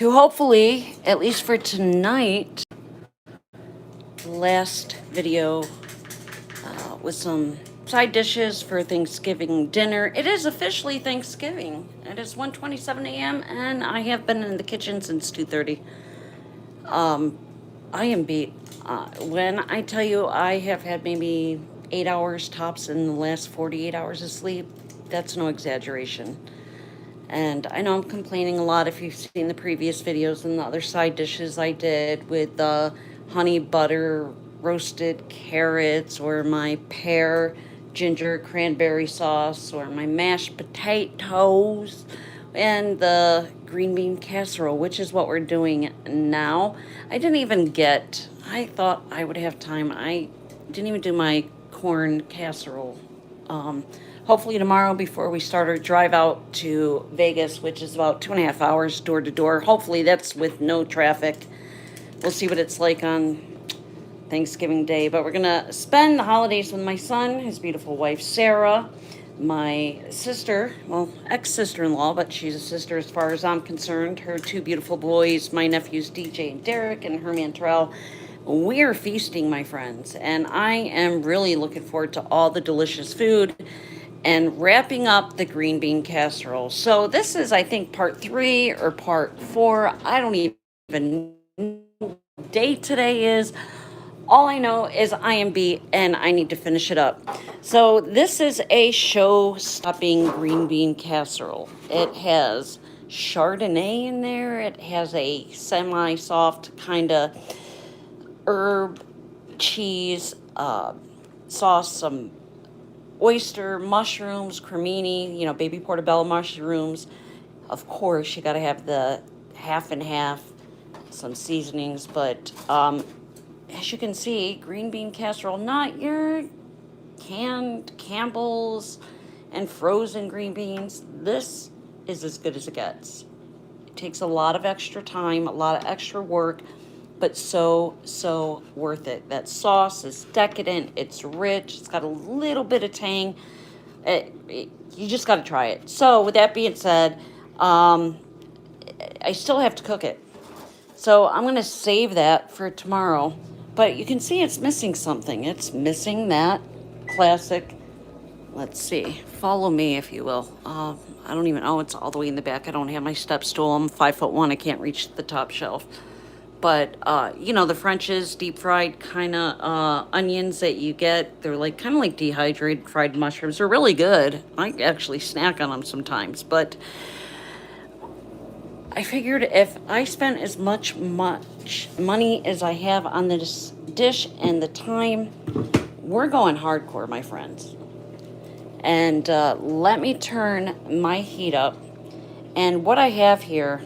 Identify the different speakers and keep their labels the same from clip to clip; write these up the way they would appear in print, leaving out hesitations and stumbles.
Speaker 1: to hopefully, at least for tonight, last video with some side dishes for Thanksgiving dinner. It is officially Thanksgiving. It is 1:27 a.m. and I have been in the kitchen since 2:30. I am beat. When I tell you I have had maybe 8 hours tops in the last 48 hours of sleep, that's no exaggeration. And I know I'm complaining a lot if you've seen the previous videos and the other side dishes I did with the honey butter roasted carrots or my pear ginger cranberry sauce or my mashed potatoes and the green bean casserole, which is what we're doing now. I thought I would have time. I didn't even do my corn casserole. Um, Hopefully tomorrow before we start our drive out to Vegas, which is about 2.5 hours door to door. Hopefully that's with no traffic. We'll see what it's like on Thanksgiving Day. But we're gonna spend the holidays with my son, his beautiful wife Sarah, my sister, well, ex-sister-in-law, but she's a sister as far as I'm concerned, her two beautiful boys, my nephews DJ and Derek, and Herman Terrell. We're feasting, my friends, and I am really looking forward to all the delicious food and wrapping up the green bean casserole. So this is, I think, part 3 or part 4. I don't even know what day today is. All I know is I am beat and I need to finish it up. So this is a show-stopping green bean casserole. It has Chardonnay in there. It has a semi-soft kind of herb, cheese, sauce, some oyster, mushrooms, cremini, baby portobello mushrooms. Of course, you got to have the half and half, some seasonings, but as you can see, green bean casserole, not your canned Campbell's and frozen green beans. This is as good as it gets. It takes a lot of extra time, a lot of extra work, but so worth it. That sauce is decadent, it's rich, it's got a little bit of tang. You just got to try it. So with that being said, I still have to cook it. So I'm going to save that for tomorrow. But you can see it's missing something. It's missing that classic, let's see, follow me if you will. I don't even, it's all the way in the back. I don't have my step stool. I'm 5'1". I can't reach the top shelf. But, the French's deep fried kind of onions that you get, they're like kind of like dehydrated fried mushrooms. They're really good. I actually snack on them sometimes. But I figured if I spent as much money as I have on this dish and the time, we're going hardcore, my friends. And let me turn my heat up. And what I have here,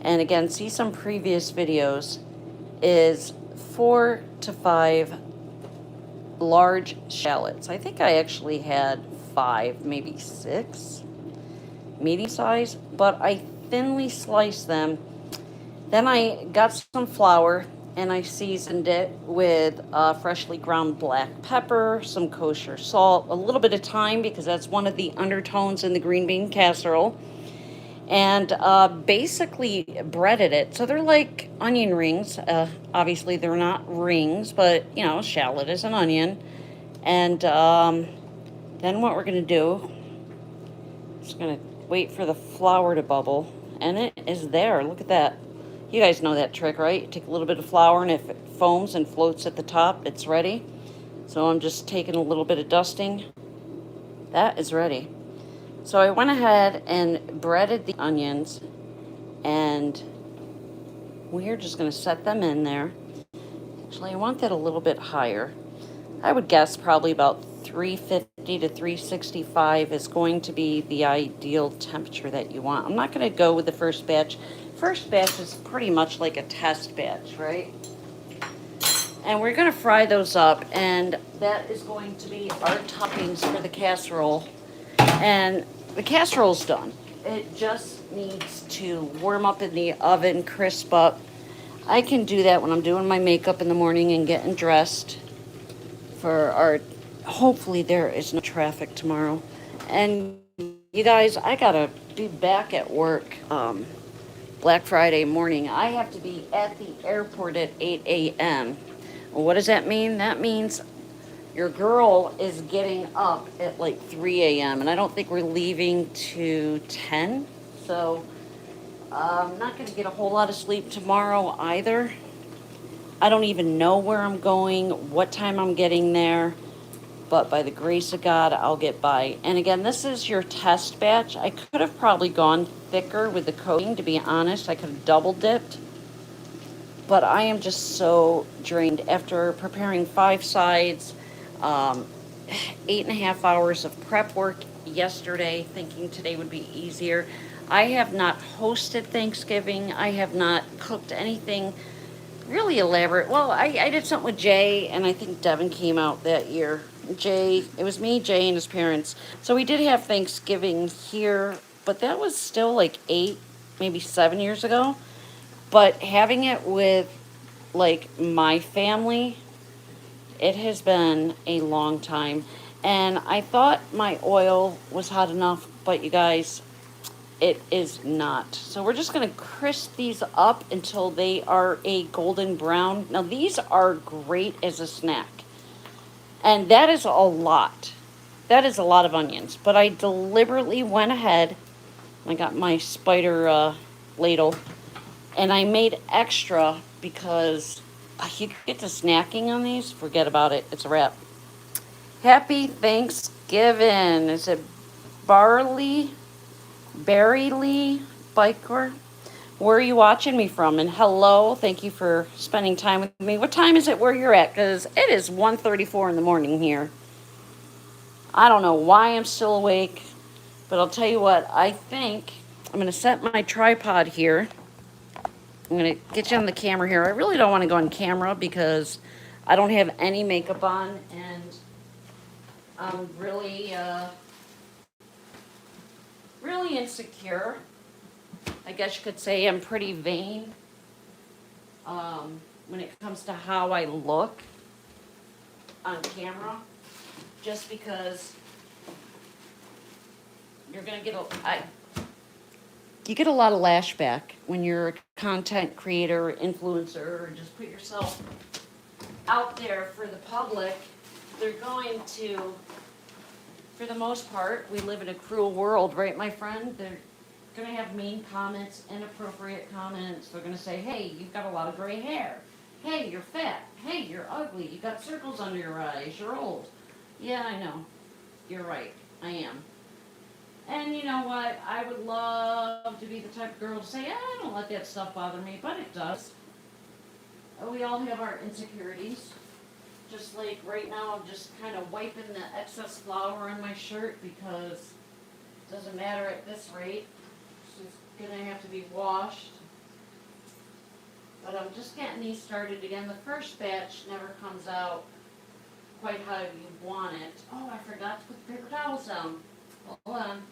Speaker 1: and again, see some previous videos, is 4 to 5 large shallots. I think I actually had 5, maybe 6, medium size, but I thinly sliced them. Then I got some flour and I seasoned it with freshly ground black pepper, some kosher salt, a little bit of thyme because that's one of the undertones in the green bean casserole, and basically breaded it. So they're like onion rings. Obviously they're not rings, but shallot is an onion. And then what we're gonna do is gonna wait for the flour to bubble, and it is there. Look at that. You guys know that trick, right? You take a little bit of flour, and if it foams and floats at the top, it's ready. So I'm just taking a little bit of dusting. That is ready. So I went ahead and breaded the onions, and we're just going to set them in there. Actually, I want that a little bit higher. I would guess probably about 350 to 365 is going to be the ideal temperature that you want. I'm not going to go with the first batch. First batch is pretty much like a test batch, right? And we're going to fry those up, and that is going to be our toppings for the casserole. And the casserole's done. It just needs to warm up in the oven, crisp up. I can do that when I'm doing my makeup in the morning and getting dressed for our, hopefully there is no traffic tomorrow. And you guys, I gotta be back at work Black Friday morning. I have to be at the airport at 8 a.m. What does that mean? That means your girl is getting up at like 3 a.m. and I don't think we're leaving to 10. So I'm not going to get a whole lot of sleep tomorrow either. I don't even know where I'm going, what time I'm getting there, but by the grace of God, I'll get by. And again, this is your test batch. I could have probably gone thicker with the coating, to be honest. I could have double dipped, but I am just so drained after preparing 5 sides, um, 8.5 hours of prep work yesterday, thinking today would be easier. I have not hosted Thanksgiving. I have not cooked anything really elaborate. Well, I did something with Jay, and I think Devin came out that year. Jay, it was me, Jay, and his parents. So we did have Thanksgiving here, but that was still like 8, maybe 7 years ago. But having it with like my family, it has been a long time. And I thought my oil was hot enough, but you guys, it is not. So we're just going to crisp these up until they are a golden brown. Now these are great as a snack. And that is a lot. That is a lot of onions. But I deliberately went ahead. I got my spider ladle. And I made extra because you get to snacking on these, forget about it. It's a wrap. Happy Thanksgiving. Is it Barley? Barry Lee Biker? Where are you watching me from? And hello, thank you for spending time with me. What time is it where you're at? Because it is 1:34 in the morning here. I don't know why I'm still awake, but I'll tell you what, I think I'm going to set my tripod here. I'm going to get you on the camera here. I really don't want to go on camera because I don't have any makeup on, and I'm really insecure. I guess you could say I'm pretty vain when it comes to how I look on camera, just because you're going to get you get a lot of lashback when you're a content creator, influencer, or just put yourself out there for the public. They're going to, for the most part, we live in a cruel world, right, my friend? They're going to have mean comments, inappropriate comments. They're going to say, hey, you've got a lot of gray hair. Hey, you're fat. Hey, you're ugly. You got circles under your eyes. You're old. Yeah, I know. You're right. I am. And you know what? I would love to be the type of girl to say, I don't let that stuff bother me, but it does. We all have our insecurities. Just like right now, I'm just kind of wiping the excess flour on my shirt because it doesn't matter at this rate. It's going to have to be washed. But I'm just getting these started again. The first batch never comes out quite how you want it. Oh, I forgot to put the paper towels down. Hold on.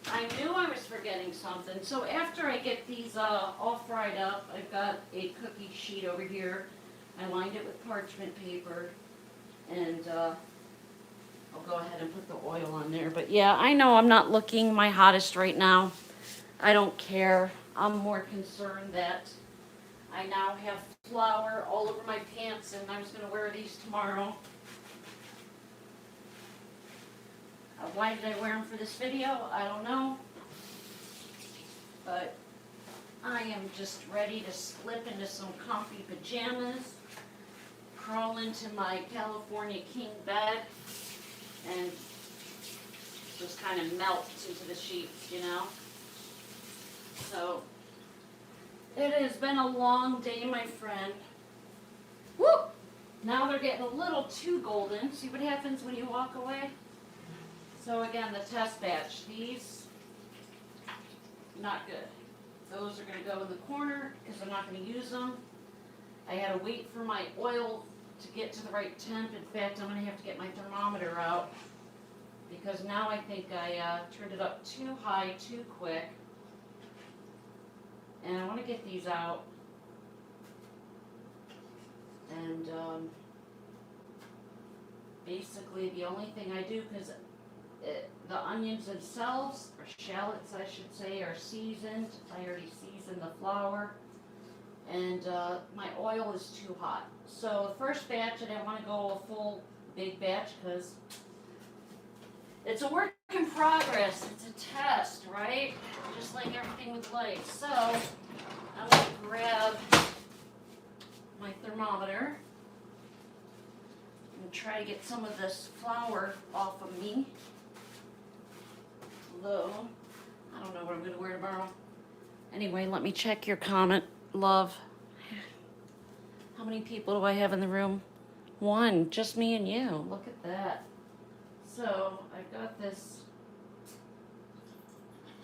Speaker 1: I knew I was forgetting something. So after I get these all fried up, I've got a cookie sheet over here. I lined it with parchment paper, and I'll go ahead and put the oil on there. But yeah, I know I'm not looking my hottest right now. I don't care. I'm more concerned that I now have flour all over my pants, and I was going to wear these tomorrow. Why did I wear them for this video? I don't know. But I am just ready to slip into some comfy pajamas, crawl into my California king bed, and just kind of melt into the sheets, you know? So, it has been a long day, my friend. Woo! Now they're getting a little too golden. See what happens when you walk away? So again, the test batch, these, not good. Those are going to go in the corner because I'm not going to use them. I had to wait for my oil to get to the right temp. In fact, I'm going to have to get my thermometer out because now I think I turned it up too high too quick. And I want to get these out. And basically the only thing I do, because The onions themselves, or shallots I should say, are seasoned. I already seasoned the flour. And my oil is too hot. So the first batch, I didn't want to go a full big batch because it's a work in progress. It's a test, right? Just like everything with life. So I'm going to grab my thermometer and try to get some of this flour off of me. Although, I don't know what I'm going to wear tomorrow. Anyway, let me check your comment, love. How many people do I have in the room? One, just me and you. Look at that. So, I've got this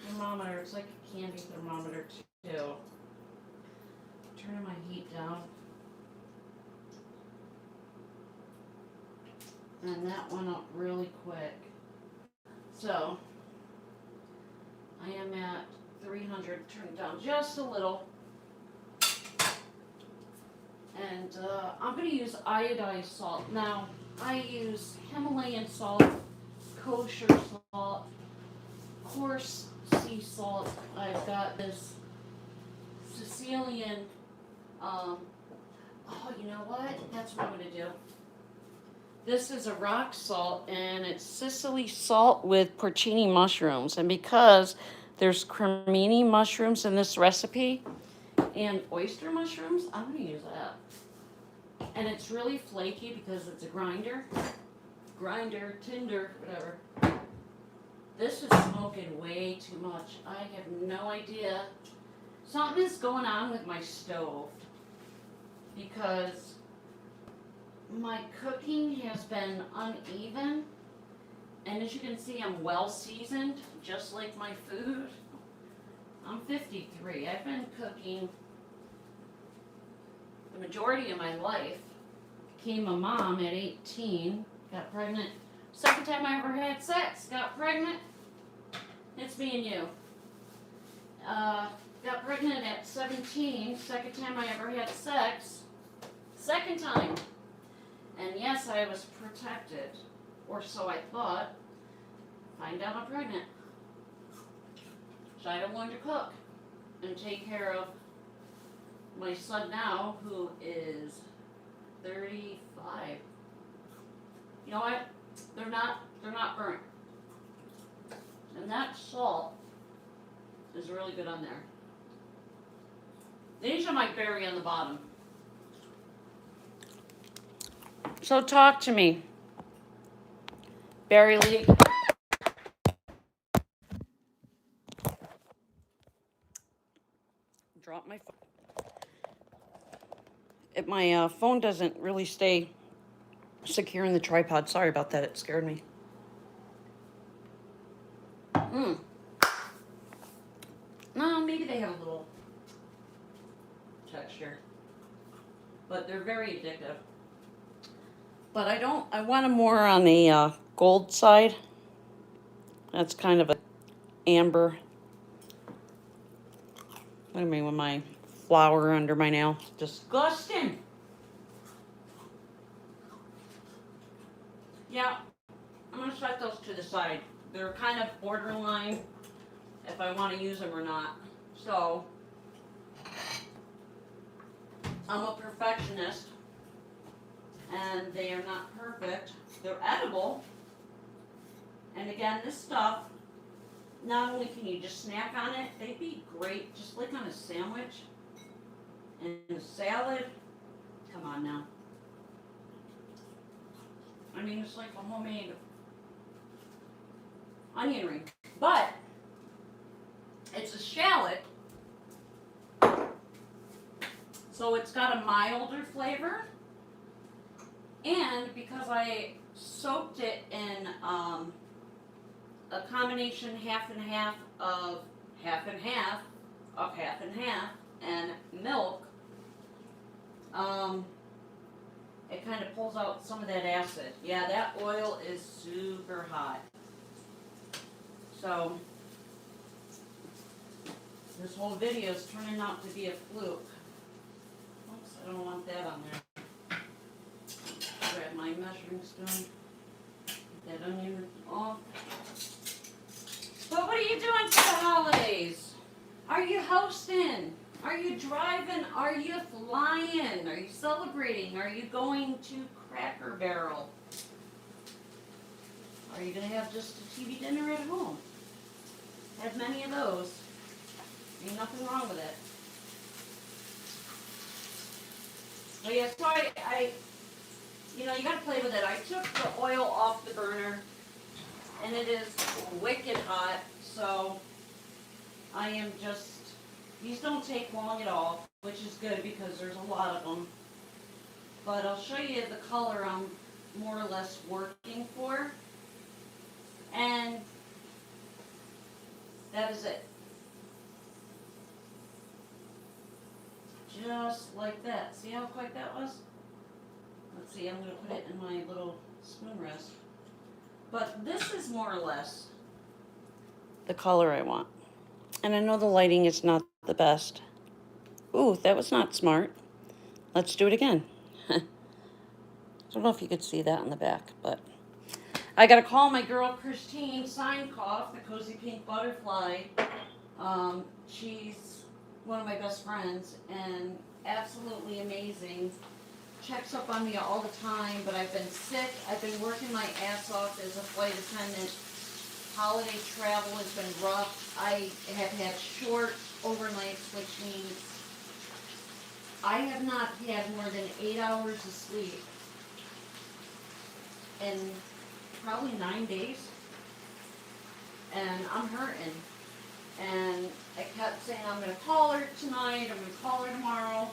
Speaker 1: thermometer. It's like a candy thermometer, too. Turning my heat down. And that went up really quick. So, I am at 300, turn it down just a little. And I'm going to use iodized salt. Now, I use Himalayan salt, kosher salt, coarse sea salt. I've got this Sicilian, oh, you know what? That's what I'm going to do. This is a rock salt, and it's Sicily salt with porcini mushrooms. And because there's cremini mushrooms in this recipe, and oyster mushrooms, I'm going to use that. And it's really flaky because it's a grinder, tinder, whatever. This is smoking way too much. I have no idea. Something is going on with my stove because my cooking has been uneven. And as you can see, I'm well seasoned, just like my food. I'm 53. I've been cooking the majority of my life. Became a mom at 18, got pregnant. Second time I ever had sex, got pregnant. It's me and you. Got pregnant at 17, second time I ever had sex. Second time. And yes, I was protected, or so I thought. Find out I'm pregnant. So I don't want to cook and take care of my son now, who is 35. You know what? They're not burnt. And that salt is really good on there. These are my berry on the bottom. So talk to me, Berry League. Drop my phone. My phone doesn't really stay secure in the tripod. Sorry about that. It scared me. No, maybe they have a little texture, but they're very addictive. But I want them more on the gold side. That's kind of a amber. Look at me with my flour under my nail. Disgusting. Yeah, I'm going to set those to the side. They're kind of borderline if I want to use them or not. So, I'm a perfectionist, and they are not perfect. They're edible. And again, this stuff, not only can you just snack on it, they'd be great just like on a sandwich and a salad. Come on now. I mean, it's like a homemade onion ring. But it's a shallot, so it's got a milder flavor. And because I soaked it in a combination half and half of half and half of half and half and milk, it kind of pulls out some of that acid. Yeah, that oil is super hot. So this whole video is turning out to be a fluke. Oops, I don't want that on there. Grab my measuring spoon. that onion off. But what are you doing for the holidays? Are you hosting? Are you driving? Are you flying? Are you celebrating? Are you going to Cracker Barrel? Are you going to have just a TV dinner at home? Have many of those. Ain't nothing wrong with it. But yeah, so you gotta play with it. I took the oil off the burner, and it is wicked hot, so I am just, these don't take long at all, which is good because there's a lot of them. But I'll show you the color I'm more or less working for. And that is it. Just like that. See how quick that was? Let's see, I'm going to put it in my little spoon rest. But this is more or less the color I want. And I know the lighting is not the best. Ooh, that was not smart. Let's do it again. I don't know if you could see that in the back, but I got to call my girl Christine Signkoff, the Cozy Pink Butterfly. She's one of my best friends and absolutely amazing. Checks up on me all the time, but I've been sick. I've been working my ass off as a flight attendant. Holiday travel has been rough. I have had short overnights, which means I have not had more than 8 hours of sleep in probably 9 days. And I'm hurting. And I kept saying, I'm going to call her tonight, I'm going to call her tomorrow.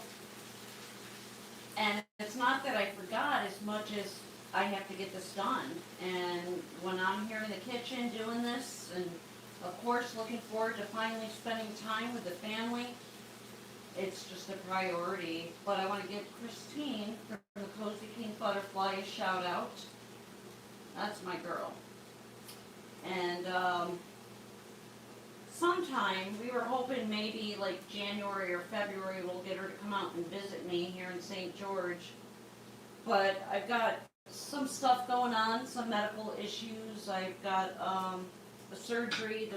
Speaker 1: And it's not that I forgot as much as I have to get this done. And when I'm here in the kitchen doing this, and of course looking forward to finally spending time with the family, it's just a priority. But I want to give Christine from the Cozy Pink Butterfly a shout out. That's my girl. And sometime, we were hoping maybe like January or February we'll get her to come out and visit me here in St. George. But I've got some stuff going on, some medical issues. I've got a surgery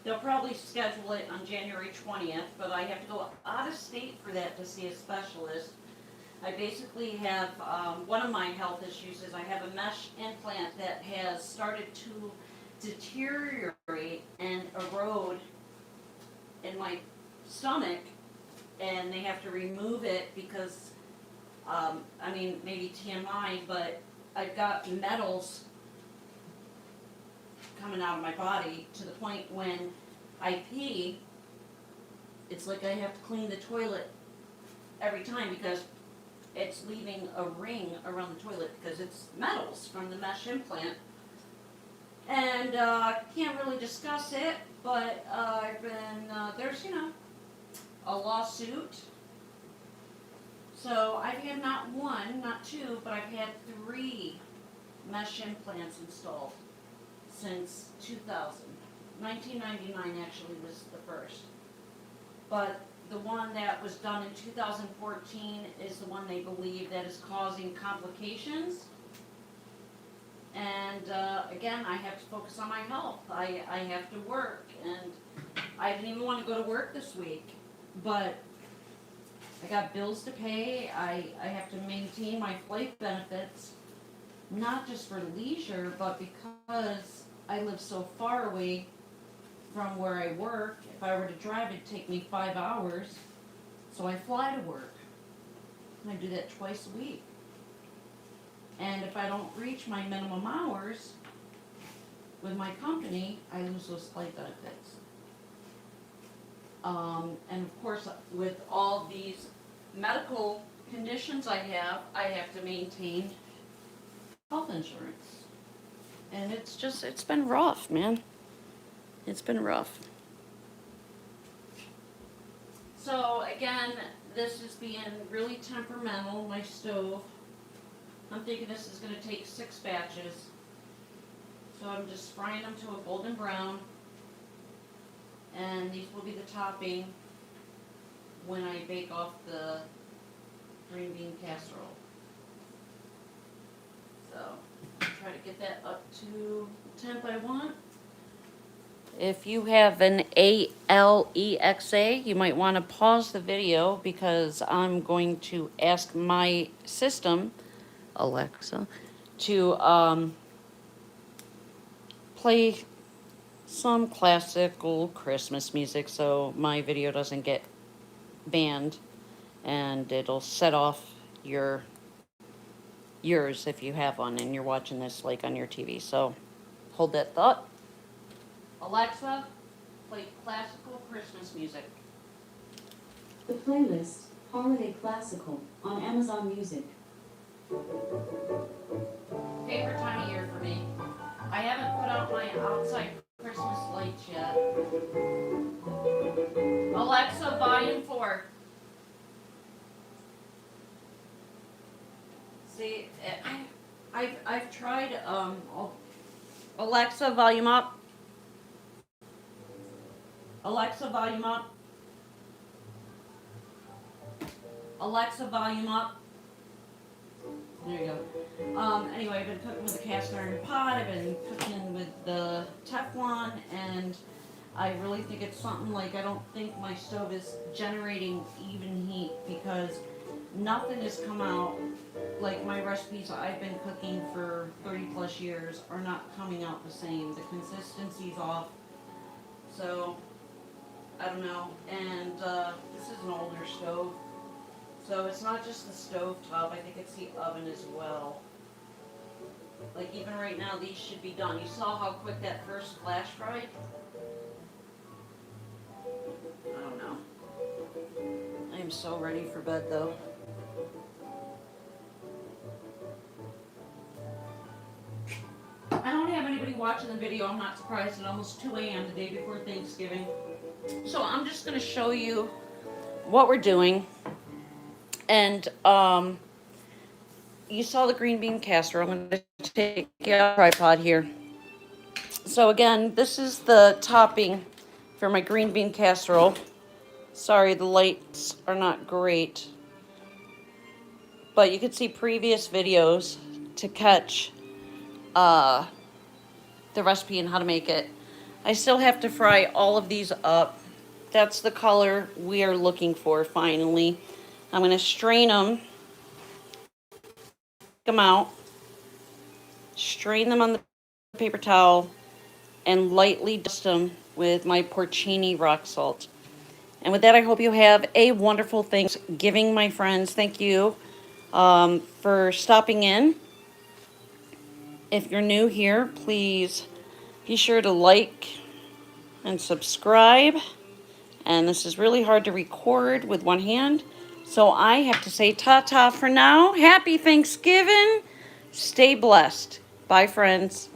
Speaker 1: they'll probably schedule it on January 20th, but I have to go out of state for that to see a specialist. I basically have, one of my health issues is I have a mesh implant that has started to deteriorate and erode in my stomach, and they have to remove it because, maybe TMI, but I've got metals coming out of my body to the point when I pee, it's like I have to clean the toilet every time because it's leaving a ring around the toilet because it's metals from the mesh implant. And can't really discuss it, but I've been, there's, a lawsuit. So I've had not one, not two, but I've had 3 mesh implants installed since 2000. 1999 actually was the first. But the one that was done in 2014 is the one they believe that is causing complications. And again, I have to focus on my health. I have to work, and I didn't even want to go to work this week. But I got bills to pay. I have to maintain my flight benefits, not just for leisure, but because I live so far away from where I work. If I were to drive, it'd take me 5 hours. So I fly to work. And I do that twice a week. And if I don't reach my minimum hours with my company, I lose those flight benefits. And of course, with all these medical conditions I have to maintain health insurance. And it's been rough, man. It's been rough. So again, this is being really temperamental, my stove. I'm thinking this is going to take 6 batches. So I'm just frying them to a golden brown. And these will be the topping when I bake off the green bean casserole. So, try try to get that up to the temp I want. If you have an Alexa, you might want to pause the video because I'm going to ask my system, Alexa, to play some classical Christmas music so my video doesn't get banned, and it'll set off yours if you have one and you're watching this like on your TV. So hold that thought. Alexa, play classical Christmas music.
Speaker 2: The playlist, Holiday Classical, on Amazon Music.
Speaker 1: Favorite time of year for me. I haven't put out my outside Christmas lights yet. Alexa, volume 4. See, I've tried, Alexa, volume up. Alexa, volume up. Alexa, volume up. There you go. Anyway, I've been cooking with a cast iron pot. I've been cooking with the Teflon, and I really think it's something like, I don't think my stove is generating even heat because nothing has come out. Like my recipes I've been cooking for 30 plus years are not coming out the same. The consistency's off. So, I don't know. And this is an older stove. So it's not just the stove top, I think it's the oven as well. Like even right now, these should be done. You saw how quick that first flash fried? I don't know. I am so ready for bed though. I don't have anybody watching the video. I'm not surprised. It's almost 2 a.m. the day before Thanksgiving. So I'm just going to show you what we're doing. And you saw the green bean casserole. I'm going to take out a tripod here. So again, this is the topping for my green bean casserole. Sorry, the lights are not great. But you could see previous videos to catch the recipe and how to make it. I still have to fry all of these up. That's the color we are looking for finally. I'm going to strain them, take them out, strain them on the paper towel, and lightly dust them with my porcini rock salt. And with that, I hope you have a wonderful Thanksgiving, my friends. Thank you for stopping in. If you're new here, please be sure to like and subscribe. And this is really hard to record with one hand. So I have to say ta-ta for now. Happy Thanksgiving. Stay blessed. Bye, friends.